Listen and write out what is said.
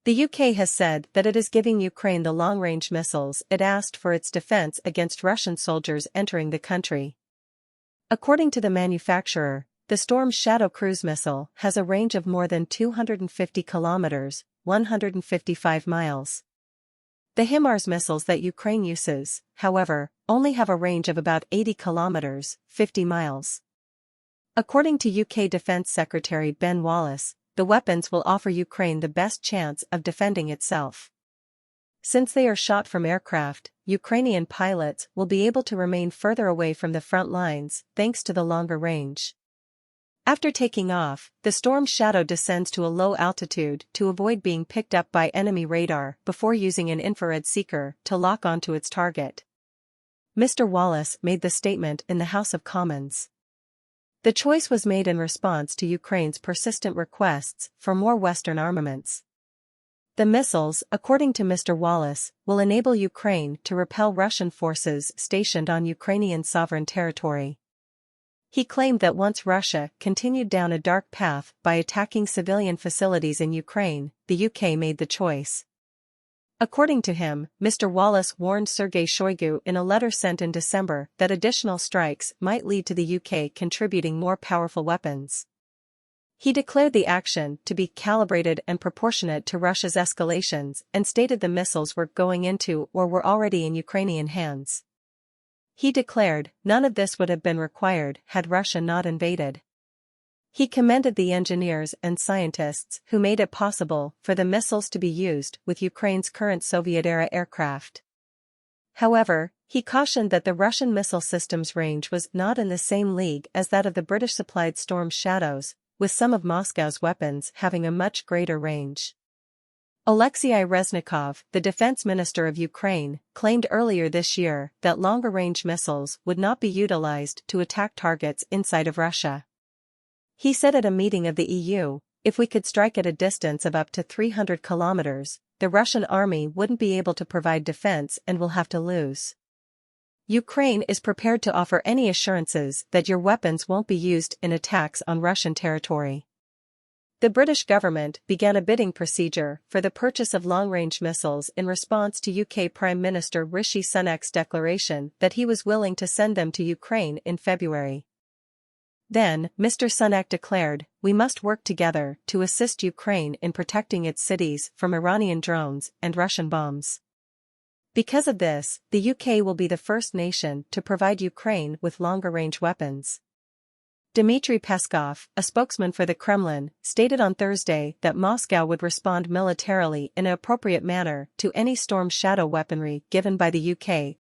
The UK has said that it is giving Ukraine the long-range missiles it asked for its defense against Russian soldiers entering the country. According to the manufacturer, the Storm Shadow cruise missile has a range of more than 250 kilometers, 155 miles. The HIMARS missiles that Ukraine uses, however, only have a range of about 80 kilometers, 50 miles. According to UK Defence Secretary Ben Wallace, the weapons will offer Ukraine the best chance of defending itself. Since they are shot from aircraft, Ukrainian pilots will be able to remain further away from the front lines thanks to the longer range. After taking off, the Storm Shadow descends to a low altitude to avoid being picked up by enemy radar before using an infrared seeker to lock onto its target. Mr. Wallace made the statement in the House of Commons. The choice was made in response to Ukraine's persistent requests for more Western armaments. The missiles, according to Mr. Wallace, will enable Ukraine to repel Russian forces stationed on Ukrainian sovereign territory. He claimed that once Russia continued down a dark path by attacking civilian facilities in Ukraine, the UK made the choice. According to him, Mr. Wallace warned Sergei Shoigu in a letter sent in December that additional strikes might lead to the UK contributing more powerful weapons. He declared the action to be calibrated and proportionate to Russia's escalations and stated the missiles were going into or were already in Ukrainian hands. He declared none of this would have been required had Russia not invaded. He commended the engineers and scientists who made it possible for the missiles to be used with Ukraine's current Soviet-era aircraft. However, he cautioned that the Russian missile system's range was not in the same league as that of the British-supplied Storm Shadows, with some of Moscow's weapons having a much greater range. Alexei Reznikov, the defense minister of Ukraine, claimed earlier this year that longer-range missiles would not be utilized to attack targets inside of Russia. He said at a meeting of the EU, if we could strike at a distance of up to 300 kilometers, the Russian army wouldn't be able to provide defense and will have to lose. Ukraine is prepared to offer any assurances that your weapons won't be used in attacks on Russian territory. The British government began a bidding procedure for the purchase of long-range missiles in response to UK Prime Minister Rishi Sunak's declaration that he was willing to send them to Ukraine in February. Then, Mr. Sunak declared, "We must work together to assist Ukraine in protecting its cities from Iranian drones and Russian bombs." Because of this, the UK will be the first nation to provide Ukraine with longer-range weapons. Dmitry Peskov, a spokesman for the Kremlin, stated on Thursday that Moscow would respond militarily in an appropriate manner to any Storm Shadow weaponry given by the UK,